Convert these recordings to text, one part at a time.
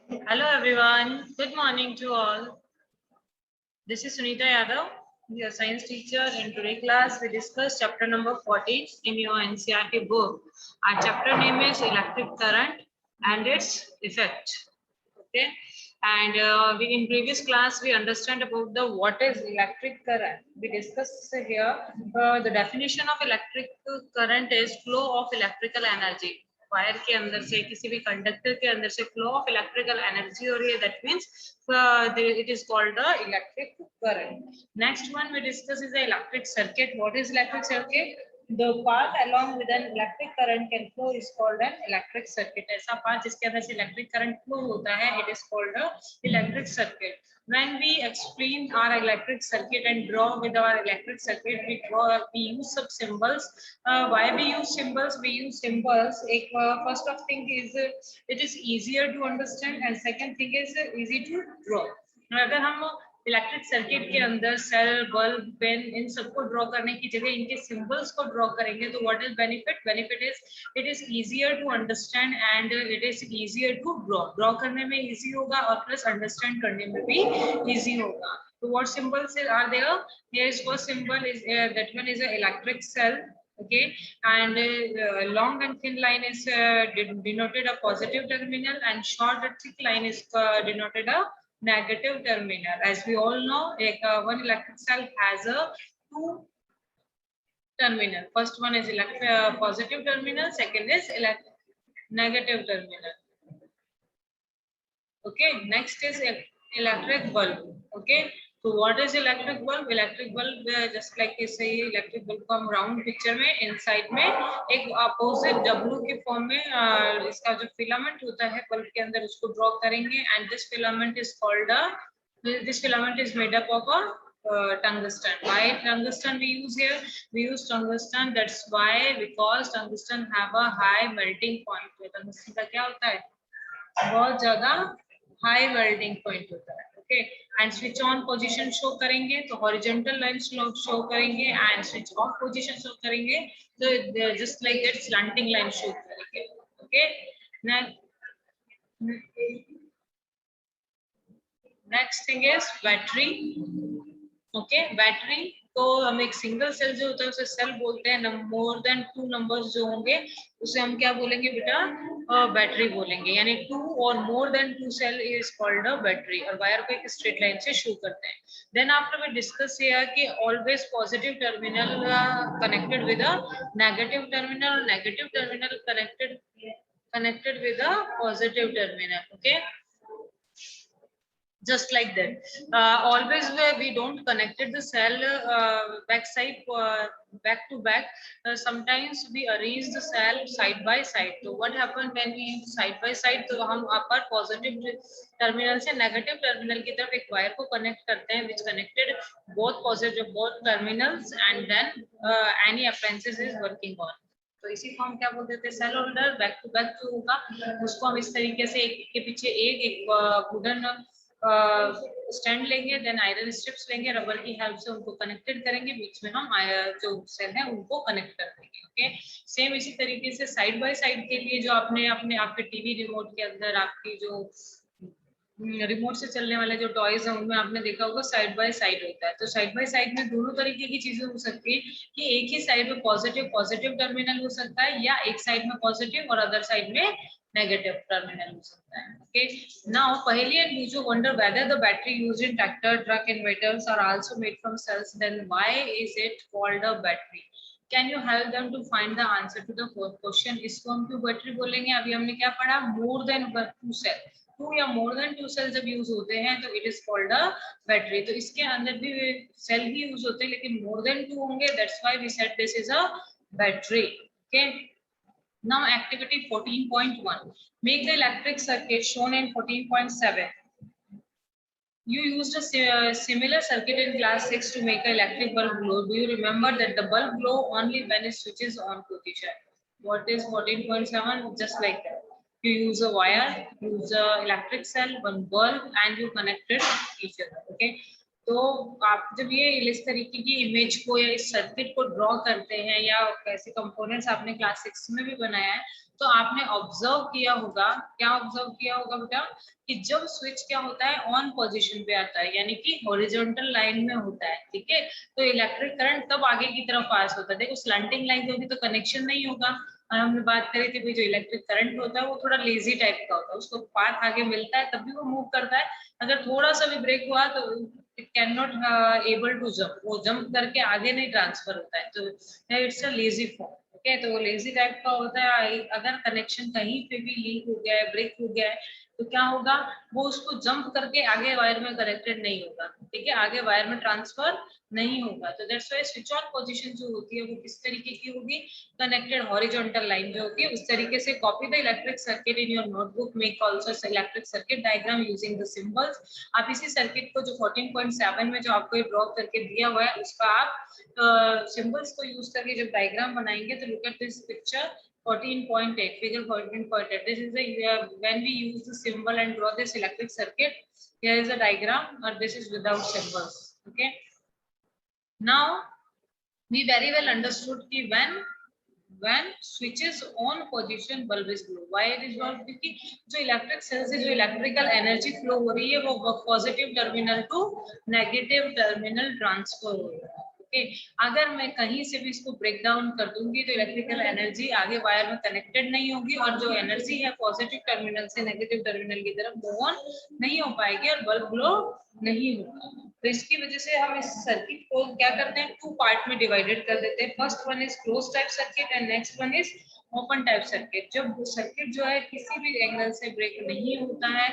Hello everyone, good morning to all. This is Sunita Yadav, your science teacher. In today's class, we discuss chapter number 14 in your NCERT book. Our chapter name is Electric Current and its Effect. Okay, and in previous class we understand about the what is electric current. We discussed here the definition of electric current is flow of electrical energy. Wire के अंदर से किसी भी conductor के अंदर से flow of electrical energy हो रही है, that means it is called the electric current. Next one we discuss is the electric circuit. What is electric circuit? The path along with an electric current can flow is called an electric circuit. ऐसा path जिसके अंदर से electric current flow होता है, it is called a electric circuit. When we explain our electric circuit and draw with our electric circuit, we use some symbols. Why we use symbols? We use symbols. First of thing is it is easier to understand, and second thing is easy to draw. अगर हम electric circuit के अंदर cell, bulb, pain in सबको draw करने की जगह इनके symbols को ड्रॉ करेंगे तो what is benefit? Benefit is it is easier to understand and it is easier to draw करने में इजी होगा और प्लस अंडरस्टैंड करने में भी इजी होगा. तो what symbols are there? Here is first symbol is that one is a electric cell. Okay, and long and thin line is denoted a positive terminal, and short and thick line is denoted a negative terminal. As we all know, one electric cell has a two terminal. First one is positive terminal, second is negative terminal. Okay, next is electric bulb. Okay, so what is electric bulb? Electric bulb just like you say, electric bulb को हम round picture में inside में एक opposite W के form में इसका जो filament होता है bulb के अंदर उसको draw करेंगे, and this filament is called this filament is made up of a tungsten. Why tungsten we use here? We use tungsten. That's why because tungsten have a high melting point. Tungsten का क्या होता है? बहुत ज्यादा high melting point होता है. Okay, and switch on position show करेंगे तो हॉरिजॉन्टल लाइन शो करेंगे, and switch off position show करेंगे तो just like that slanting line show करेंगे. Okay, next thing is battery. Okay, battery तो हम एक सिंगल सेल जो होता है उसे सेल बोलते हैं. मोर देन 2 नंबर्स जो होंगे उसे हम क्या बोलेंगे बेटा? बैटरी बोलेंगे. यानी 2 और more than 2 cell is called a battery. और वायर को एक स्ट्रेट लाइन से शो करते हैं. Then after we discuss here कि always positive terminal connected with a negative terminal, negative terminal connected with a positive terminal. Okay, just like that. Always where we don't connected the cell back side back to back. Sometimes we arrange the cell side by side. So what happen when we use side by side? तो हम अपर positive terminal से negative terminal की तरफ एक wire को connect करते हैं, which connected both terminals, and then any appliances is working on. तो इसी को हम क्या बोलते थे? Cell holder. Back to back जो होगा उसको हम इस तरीके से एक के पीछे एक वुडन स्टैंड लेंगे, देन आयरन स्ट्रिप्स लेंगे, रबर की हेल्प से उनको कनेक्टेड करेंगे, बीच में हम जो सेल है उनको कनेक्ट कर देंगे. ओके, सेम इसी तरीके से साइड बाय साइड के लिए जो आपके टीवी रिमोट के अंदर आपकी जो रिमोट से चलने वाले जो टॉयज हैं उनमें आपने देखा होगा साइड बाय साइड होता है. तो साइड बाय साइड में दोनों तरीके की चीजें हो सकती है कि एक ही साइड में पॉजिटिव टर्मिनल हो सकता है, या एक साइड में पॉजिटिव और अदर साइड में negative terminal हो सकता है. Okay, now Paheli and Buju wonder whether the battery used in tractor, truck, inverters are also made from cells. Then why is it called a battery? Can you help them to find the answer to the fourth question? इसको हम क्यों battery बोलेंगे? अभी हमने क्या पढ़ा? More than 2 cell, 2 या more than 2 cells जब यूज होते हैं तो it is called a battery. तो इसके अंदर भी सेल ही यूज होते हैं लेकिन more than 2 होंगे. That's why we said this is a battery. Okay. Now activity 14.1. Make the electric circuit shown in 14.7. You used a similar circuit in class 6 to make an electric bulb glow. Do you remember that the bulb glow only when it switches on position? What is 14.7? Just like that. You use a wire, use a electric cell, one bulb, and you connected each other. Okay. तो आप जब ये इस तरीके की image को या इस सर्किट को ड्रॉ करते हैं या कैसे कंपोनेंट्स आपने क्लास 6 में भी बनाया है, तो आपने ऑब्जर्व किया होगा, क्या ऑब्जर्व किया होगा बेटा, कि जब स्विच क्या होता है ऑन पोजीशन पे आता है, यानी कि हॉरिजॉन्टल लाइन में होता है, ठीक है, तो इलेक्ट्रिक करंट तब आगे की तरफ पास होता है। देखो स्लैंटिंग लाइन होगी तो कनेक्शन नहीं होगा, और हमने बात करी थी भाई जो इलेक्ट्रिक करंट होता है वो थोड़ा लेजी टाइप का होता है, उसको पाथ आगे मिलता है तभी वो मूव करता है, अगर थोड़ा सा भी ब्रेक हुआ तो it can not able to jump, वो जंप करके आगे नहीं ट्रांसफर होता है, तो it's a lazy form. Okay, तो वो लेजी टाइप का होता है। अगर कनेक्शन कहीं पे भी लीक हो गया है, ब्रेक हो गया है, तो क्या होगा, वो उसको जंप करके आगे वायर में कनेक्टेड नहीं होगा, ठीक है, आगे वायर में ट्रांसफर नहीं होगा। तो that's why switch on position जो होती है वो किस तरीके की होगी, कनेक्टेड हॉरिजॉन्टल लाइन जो होगी उस तरीके से। Copy the electric circuit in your notebook, make also electric circuit diagram using the symbols. आप इसी सर्किट को जो 14.7 में जो आपको ड्रॉ करके दिया हुआ है उसका आप सिंबल्स को यूज करके जब डायग्राम बनाएंगे, तो look at this picture 14.8, figure 14.8. This is when we use the symbol and draw this electric circuit. Here is a diagram, or this is without symbols. Okay. Now we very well understood कि when switch is on position bulb is blue. Why it is blue? क्योंकि जो electric cell से जो electrical energy flow हो रही है वो positive terminal to negative terminal transfer हो रहा है। ओके, अगर मैं कहीं से भी इसको ब्रेक डाउन कर दूंगी तो इलेक्ट्रिकल एनर्जी आगे वायर में कनेक्टेड नहीं होगी, और जो एनर्जी है पॉजिटिव टर्मिनल से नेगेटिव टर्मिनल की तरफ मूव ऑन नहीं हो पाएगी और बल्ब ग्लो नहीं होगा। तो इसकी वजह से हम इस सर्किट को क्या करते हैं, टू पार्ट में डिवाइडेड कर देते हैं। First one is close type circuit and next one is open type circuit. जब सर्किट जो है किसी भी एंगल से ब्रेक नहीं होता है,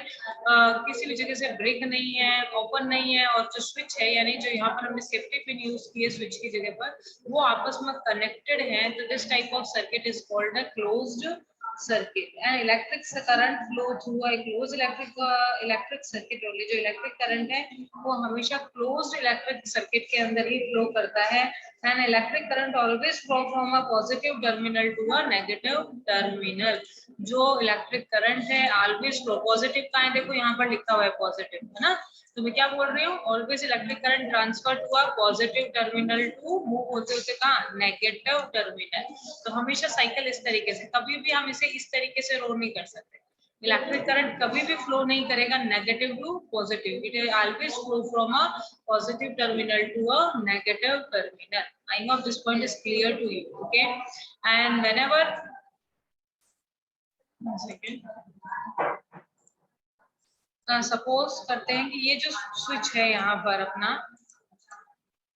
किसी भी जगह से ब्रेक नहीं है, ओपन नहीं है, और जो स्विच है यानी जो यहाँ पर हमने सेफ्टी पिन यूज की है स्विच की जगह पर, वो आपस में कनेक्टेड है, तो this type of circuit is called a closed circuit. And electric current flow through a closed electric circuit only. जो electric current है वो हमेशा closed electric circuit के अंदर ही flow करता है। And electric current always flow from a positive terminal to a negative terminal. जो electric current है always flow positive का है, देखो यहाँ पर लिखा हुआ है positive, है ना, तो मैं क्या बोल रही हूँ, ऑलवेज इलेक्ट्रिक करंट ट्रांसफर हुआ पॉजिटिव टर्मिनल टू मूव होते होते कहाँ, नेगेटिव टर्मिनल। तो हमेशा साइकिल इस तरीके से, कभी भी हम इसे इस तरीके से रो नहीं कर सकते। इलेक्ट्रिक करंट कभी भी फ्लो नहीं करेगा negative to positive, it is always flow from a positive terminal to a negative terminal. I hope this point is clear to you. Okay, and whenever suppose करते हैं कि ये जो स्विच है यहाँ पर अपना,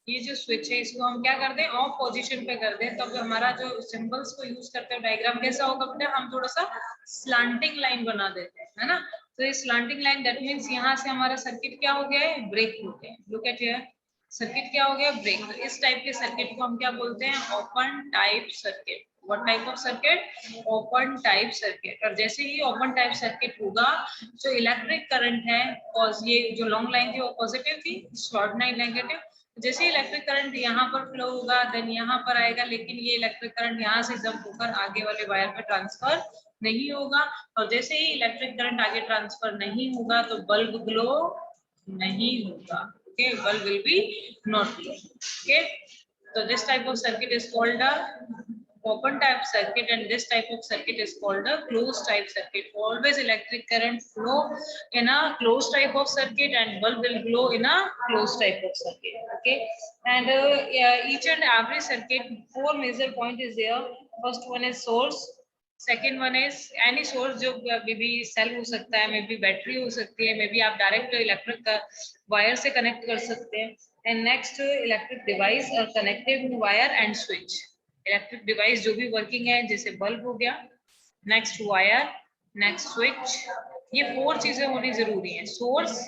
ये जो स्विच है इसको हम क्या कर दें, ऑफ पोजीशन पे कर दें, तब हमारा जो सिंबल्स को यूज करते हैं डायग्राम कैसा होगा बेटा, हम थोड़ा सा स्लांटिंग लाइन बना देते हैं, है ना। तो ये स्लांटिंग लाइन दैट मींस यहाँ से हमारा सर्किट क्या हो गया है, ब्रेक हो गया है। लुक एट हियर, सर्किट क्या हो गया, ब्रेक। तो इस टाइप के सर्किट को हम क्या बोलते हैं, open type circuit. What type of circuit? Open type circuit। और जैसे ही ओपन टाइप सर्किट होगा, जो इलेक्ट्रिक करंट है, और ये जो लॉन्ग लाइन थी वो पॉजिटिव थी, शॉर्ट लाइन नेगेटिव, जैसे इलेक्ट्रिक करंट यहाँ पर फ्लो होगा देन यहाँ पर आएगा, लेकिन ये इलेक्ट्रिक करंट यहाँ से जंप होकर आगे वाले वायर पे ट्रांसफर नहीं होगा, और जैसे ही इलेक्ट्रिक करंट आगे ट्रांसफर नहीं होगा तो बल्ब ग्लो नहीं होगा। Okay, bulb will be not glow. Okay, so this type of circuit is called a open type circuit, and this type of circuit is called a closed type circuit. Always electric current flow in a closed type of circuit and bulb will glow in a closed type of circuit. Okay, and each and every circuit, four major point is there. First one is source, second one is any source, जो may be cell हो सकता है, may be battery हो सकती है, may be आप direct electric wire से connect कर सकते हैं। एंड नेक्स्ट इलेक्ट्रिक डिवाइस और connected wire and switch. Electric device जो भी वर्किंग है, जैसे बल्ब हो गया, नेक्स्ट वायर, नेक्स्ट स्विच, ये फोर चीजें होनी जरूरी है। सोर्स,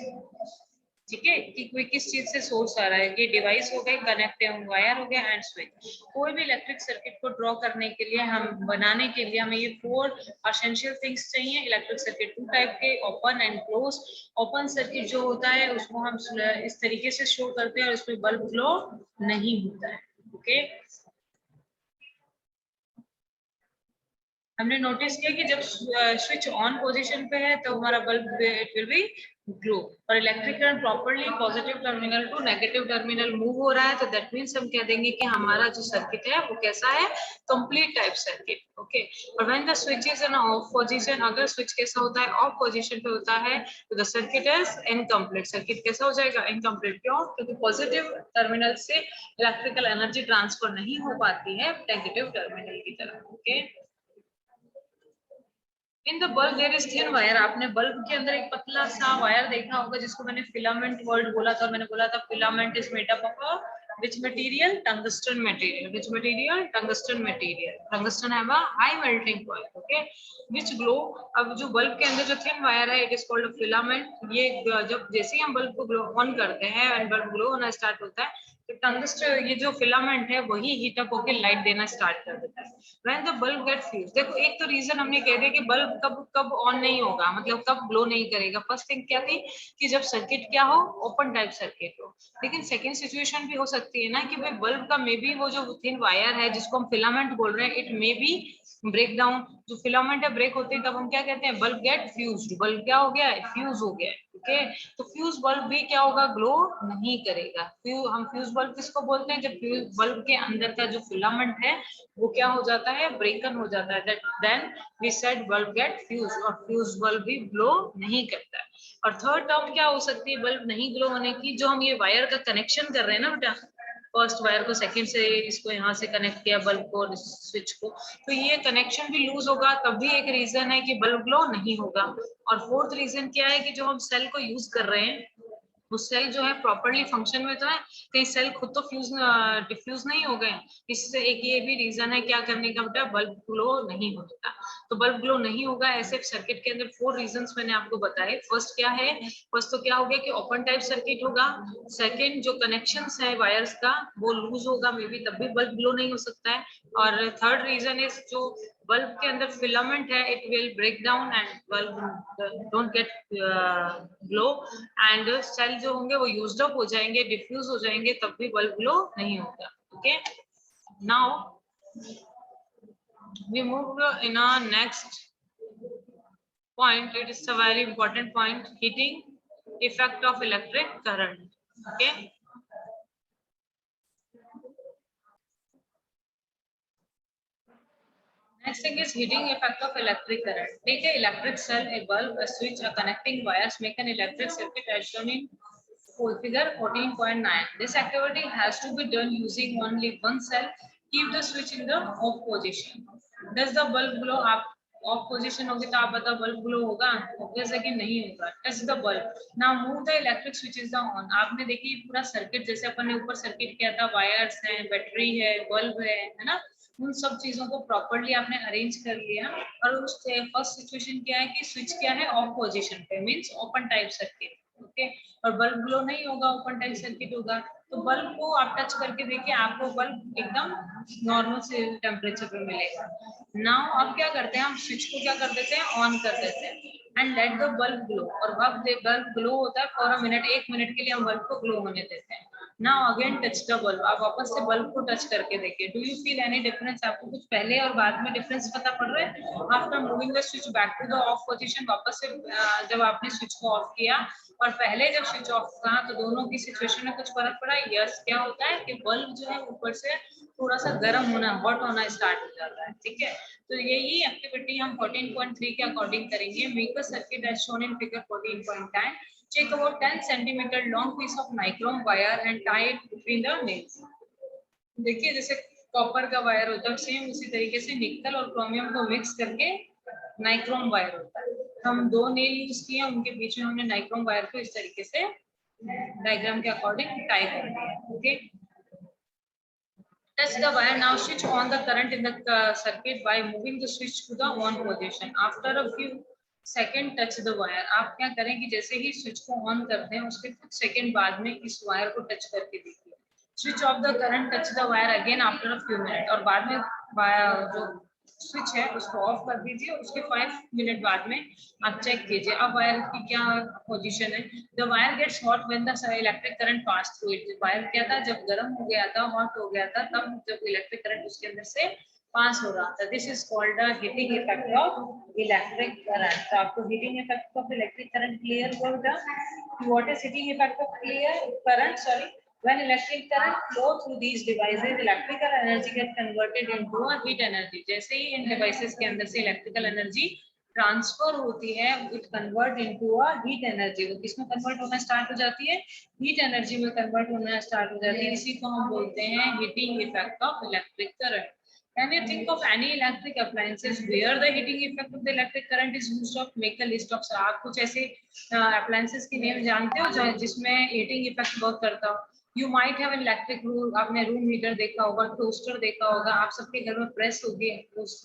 ठीक है, कि कोई किस चीज से सोर्स आ रहा है, ये डिवाइस हो गए, कनेक्टेड वायर हो गया एंड स्विच। कोई भी इलेक्ट्रिक सर्किट को ड्रॉ करने के लिए, हम बनाने के लिए हमें ये फोर एसेंशियल थिंग्स चाहिए। इलेक्ट्रिक सर्किट टू टाइप के, open and close. Open circuit जो होता है उसको हम इस तरीके से शो करते हैं और उसमें बल्ब ग्लो नहीं होता है। ओके, हमने नोटिस किया कि जब स्विच ऑन पोजीशन पे है तो हमारा bulb it will be glow, और electric current properly positive terminal to negative terminal move हो रहा है, तो दैट मींस हम कह देंगे कि हमारा जो सर्किट है वो कैसा है, कंप्लीट टाइप सर्किट। ओके, और when the switch is in off position, अगर स्विच कैसा होता है, ऑफ पोजीशन पे होता है, तो the circuit is incomplete. Circuit कैसा हो जाएगा, इनकम्प्लीट। क्यों? क्योंकि पॉजिटिव टर्मिनल से इलेक्ट्रिकल एनर्जी ट्रांसफर नहीं हो पाती है नेगेटिव टर्मिनल की तरफ। Okay, in the bulb there is thin wire. आपने बल्ब के अंदर एक पतला सा वायर देखा होगा जिसको मैंने फिलामेंट वर्ड बोला था, और मैंने बोला था filament is made up of which material, tungsten material, which material, tungsten material, tungsten have a high melting point, okay, which glow। अब जो बल्ब के अंदर जो थिन वायर है, इट इज कॉल्ड फिलामेंट। ये जब जैसे ही हम बल्ब को ग्लो ऑन करते हैं एंड बल्ब ग्लो होना स्टार्ट होता है, तो टंगस्टन, ये जो फिलामेंट है वही हीट अप होकर लाइट देना स्टार्ट कर देता है। When the bulb get fuse, देखो एक तो रीजन हमने कह दिया कि बल्ब कब कब ऑन नहीं होगा, मतलब कब ग्लो नहीं करेगा। फर्स्ट थिंग क्या थी कि जब सर्किट क्या हो, ओपन टाइप सर्किट हो। लेकिन सेकंड सिचुएशन भी हो सकती है ना कि भाई बल्ब का मे बी वो जो थिन वायर है जिसको हम फिलामेंट बोल रहे हैं, it may be break down. जो फिलामेंट है ब्रेक होते हैं तब हम क्या कहते हैं, बल्ब गेट फ्यूज्ड। बल्ब क्या हो गया है, फ्यूज हो गया है। ओके, तो फ्यूज बल्ब भी क्या होगा, ग्लो नहीं करेगा। हम फ्यूज बल्ब किसको बोलते हैं, जब फ्यूज बल्ब के अंदर का जो फिलामेंट है वो क्या हो जाता है, ब्रेकन हो जाता है, then we said bulb get fuse, और फ्यूज बल्ब भी ग्लो नहीं करता है। और थर्ड टर्म क्या हो सकती है बल्ब नहीं ग्लो होने की, जो हम ये वायर का कनेक्शन कर रहे हैं ना बेटा, फर्स्ट वायर को सेकंड से, इसको यहाँ से कनेक्ट किया बल्ब को और स्विच को, तो ये कनेक्शन भी लूज होगा, तब भी एक रीजन है कि बल्ब ग्लो नहीं होगा। और फोर्थ रीजन क्या है कि जो हम सेल को यूज कर रहे हैं, वो सेल जो है प्रॉपर्ली फंक्शन में तो है, कहीं सेल खुद तो फ्यूज डिफ्यूज नहीं हो गए। इससे एक ये भी रीजन है क्या करने का बेटा, बल्ब ग्लो नहीं होता। तो बल्ब ग्लो नहीं होगा ऐसे सर्किट के अंदर फोर रीजंस मैंने आपको बताए। फर्स्ट क्या है, फर्स्ट तो क्या हो गया कि ओपन टाइप सर्किट होगा। सेकंड, जो कनेक्शंस है वायर्स का वो लूज होगा, मे बी तब भी बल्ब ग्लो नहीं हो सकता है। और थर्ड रीजन इज जो बल्ब के अंदर फिलामेंट है, it will break down and bulb don't get glow, and cell जो होंगे वो यूज्ड अप हो जाएंगे, डिफ्यूज हो जाएंगे, तब भी बल्ब ग्लो नहीं होगा। Okay, now we move in a next point. It is a very important point, heating effect of electric current. Okay, next thing is heating effect of electric current. Take a electric cell, a bulb, a switch, a connecting wires make an electric circuit as shown in figure 14.9. This activity has to be done using only one cell. Keep the switch in the off position. Does the bulb glow? आप of position होगी तो आप बताओ bulb glow होगा? Obvious है कि नहीं होगा। Touch the bulb, now move the electric switches the on. आपने देखिए पूरा सर्किट, जैसे अपन ने ऊपर सर्किट किया था, वायर्स हैं, बैटरी है, बल्ब है ना, उन सब चीजों को प्रॉपर्ली आपने अरेंज कर लिया। और उस फर्स्ट सिचुएशन क्या है कि स्विच क्या है, ऑफ पोजीशन पे, means open type circuit. Okay, और बल्ब ग्लो नहीं होगा, ओपन टाइप सर्किट होगा। तो बल्ब को आप टच करके देखिए, आपको बल्ब एकदम नॉर्मल से टेम्परेचर पे मिलेगा। नाउ अब क्या करते हैं, हम स्विच को क्या कर देते हैं, ऑन कर देते हैं and let the bulb glow. और बल्ब ग्लो होता है फॉर अ मिनट, 1 मिनट के लिए हम बल्ब को ग्लो होने देते हैं। Now again touch the bulb, आप वापस से बल्ब को टच करके देखिए, do you feel any difference? आपको कुछ पहले और बाद में डिफरेंस पता पड़ रहा है? After moving the switch back to the off position, वापस से जब आपने स्विच को ऑफ किया और पहले जब स्विच ऑफ कहा, तो दोनों की सिचुएशन में कुछ फर्क पड़ा? यस, क्या होता है कि बल्ब जो है ऊपर से थोड़ा सा गर्म होना, हॉट होना स्टार्ट हो जाता है। ठीक है, तो यही एक्टिविटी हम 14.3 के अकॉर्डिंग करेंगे। Make a circuit as shown in figure 14.10. Take about 10 centimeter long piece of nichrome wire and tie it between the nails. देखिए जैसे कॉपर का वायर होता है, सेम उसी तरीके से निकल और क्रोमियम को मिक्स करके नाइक्रोम वायर होता है। हम 2 नेल यूज किए, उनके बीच में हमने नाइक्रोम वायर को इस तरीके से डायग्राम के अकॉर्डिंग टाई कर दिया। Okay, touch the wire, now switch on the current in the circuit by moving the switch to the on position. After a few second touch the wire, आप क्या करें कि जैसे ही स्विच को on करते हैं उसके कुछ सेकंड बाद में इस वायर को टच करके देखिए। Switch off the current, touch the wire again after a few minute, और बाद में जो स्विच है उसको ऑफ कर दीजिए, उसके 5 मिनट बाद में आप चेक कीजिए अब वायर की क्या पोजीशन है। The wire gets hot when the electric current pass through it. Wire क्या था, जब गर्म हो गया था, हॉट हो गया था, तब जब इलेक्ट्रिक करंट उसके अंदर से पास हो रहा था. This is called the heating effect of electric current. तो आपको heating effect of electric current clear होगा. What is heating effect of clear current, sorry. When electric current flow through these devices, electrical energy get converted into a heat energy. जैसे ही इन devices के अंदर से electrical energy transfer होती है, it convert into a heat energy. वो किसमें convert होना स्टार्ट हो जाती है? हीट एनर्जी में कन्वर्ट होना स्टार्ट हो जाती है. इसी को हम बोलते हैं heating effect of electric current. Can you think of any electric appliances where the heating effect of the electric current is used of? Make a list of. आप कुछ ऐसे appliances की नेम जानते हो जिसमें heating effect वर्क करता हो? You might have an electric room. आपने रूम हीटर देखा होगा, टोस्टर देखा होगा, आप सबके घर में प्रेस होगी.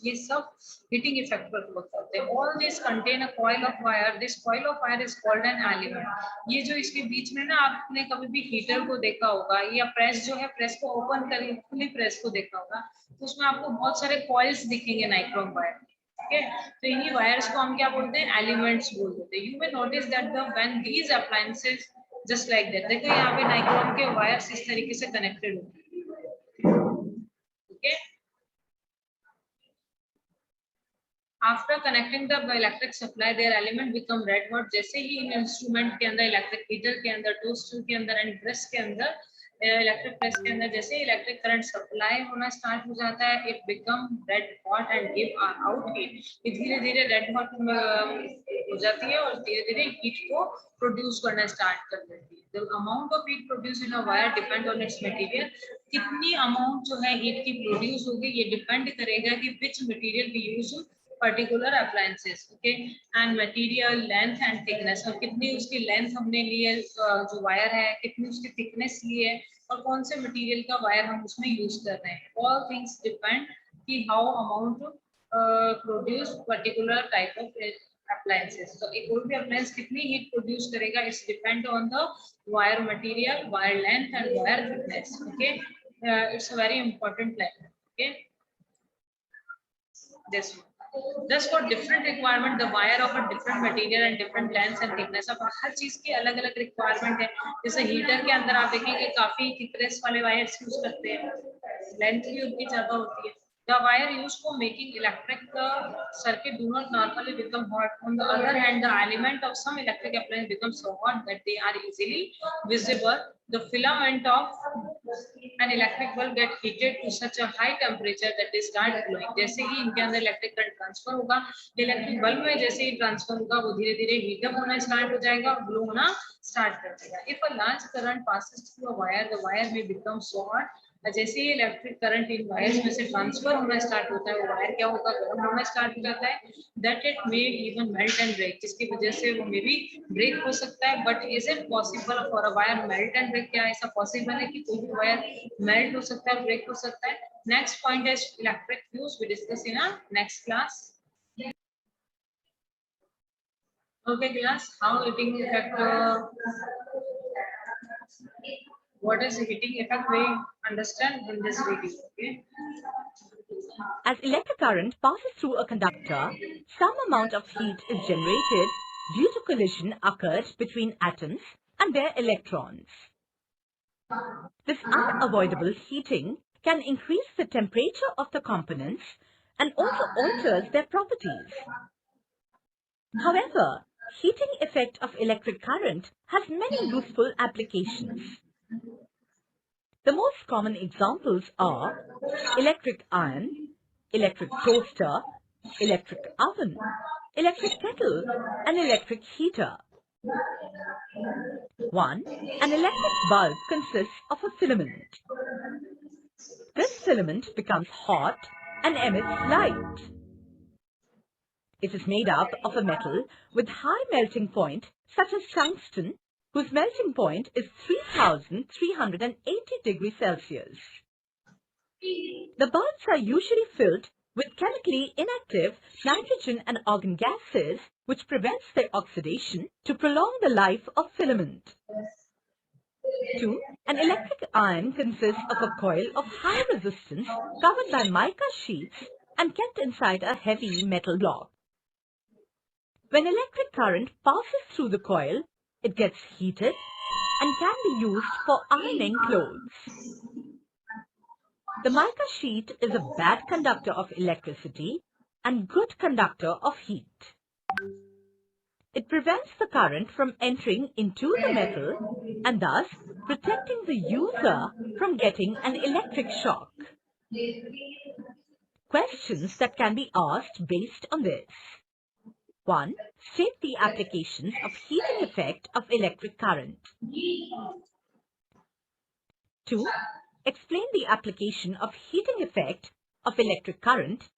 ये सब हीटिंग इफेक्ट पर वर्क करते हैं. All this contain a coil of wire. This coil of wire is called an element. ये जो इसके बीच में ना, आपने कभी भी हीटर को देखा होगा या प्रेस जो है, प्रेस को ओपन करके खुली प्रेस को देखा होगा, तो उसमें आपको बहुत सारे कॉइल्स दिखेंगे नाइक्रोम वायर. ठीक है, तो इन्हीं वायर्स को हम क्या बोलते हैं? एलिमेंट्स बोल देते हैं. You may notice that the when these appliances just like that, देखो यहाँ पे नाइक्रोम के वायर्स इस तरीके से कनेक्टेड होंगे. Okay, after connecting the electric supply there element become red hot. जैसे ही इन इंस्ट्रूमेंट के अंदर, इलेक्ट्रिक हीटर के अंदर, टोस्टर के अंदर एंड प्रेस के अंदर, इलेक्ट्रिक प्रेस के अंदर जैसे इलेक्ट्रिक करंट सप्लाई होना स्टार्ट हो जाता है, it become red hot and give out heat. ये धीरे धीरे रेड हॉट हो जाती है और धीरे धीरे हीट को प्रोड्यूस करना स्टार्ट कर देती है. The amount of heat produced in a wire depend on its material. कितनी अमाउंट जो है हीट की प्रोड्यूस होगी, ये डिपेंड करेगा कि which material we use particular appliances. Okay, and material length and thickness. और कितनी उसकी लेंथ हमने ली है, जो वायर है कितनी उसकी थिकनेस ली है, और कौन से मटेरियल का वायर हम उसमें यूज कर रहे हैं. ऑल थिंग्स डिपेंड कि how amount produce particular type of appliances. So एक कोई भी appliance कितनी हीट प्रोड्यूस करेगा, it's depend on the wire material, wire length and wire thickness. Okay, it's a very important line. Okay, this one. Thus for different requirement, the wire of a different material and different lengths and thickness. अब हर चीज की अलग अलग requirement है. जैसे heater के अंदर आप देखेंगे काफी थिकनेस वाले वायर्स यूज करते हैं, लेंथ भी उनकी ज्यादा होती है. The wire used for making electric circuit do not normally become hot. On the other hand, the element of some electric appliance becomes so hot that they are easily visible. The filament of an electric bulb get heated to such a high temperature that they start glowing. जैसे ही इनके अंदर electric current transfer होगा, electric bulb में जैसे ही transfer होगा, वो धीरे धीरे हीटअप होना स्टार्ट हो जाएगा और ग्लो होना स्टार्ट कर देगा. If a large current passes through a wire, the wire may become so hot. जैसे ही इलेक्ट्रिक करंट इन वायर्स में से ट्रांसफर होना स्टार्ट होता है, वो वायर क्या होगा? गर्म होना स्टार्ट हो जाता है. That it may even melt and break, जिसकी वजह से वो मे भी ब्रेक हो सकता है. But is it possible for a wire melt and break? क्या ऐसा पॉसिबल है कि कोई भी वायर मेल्ट हो सकता है, ब्रेक हो सकता है? Next point is electric fuse. We discuss in a next class. Okay class, how heating effect, what is the heating effect we understand in this video. Okay, As electric current passes through a conductor, some amount of heat is generated due to collision occurred between atoms and their electrons. This unavoidable heating can increase the temperature of the components and also alters their properties. However, heating effect of electric current has many useful applications. The most common examples are electric iron, electric toaster, electric oven, electric kettle, and electric heater. 1. An electric bulb consists of a filament. This filament becomes hot and emits light. It is made up of a metal with high melting point such as tungsten, whose melting point is 3380 degrees Celsius. The bulbs are usually filled with chemically inactive nitrogen and argon gases, which prevents their oxidation to prolong the life of filament. 2. An electric iron consists of a coil of high resistance covered by mica sheets and kept inside a heavy metal block. When electric current passes through the coil, it gets heated and can be used for ironing clothes. The mica sheet is a bad conductor of electricity and good conductor of heat. It prevents the current from entering into the metal and thus protecting the user from getting an electric shock. Questions that can be asked based on this. 1. State the applications of heating effect of electric current. 2. Explain the application of heating effect of electric current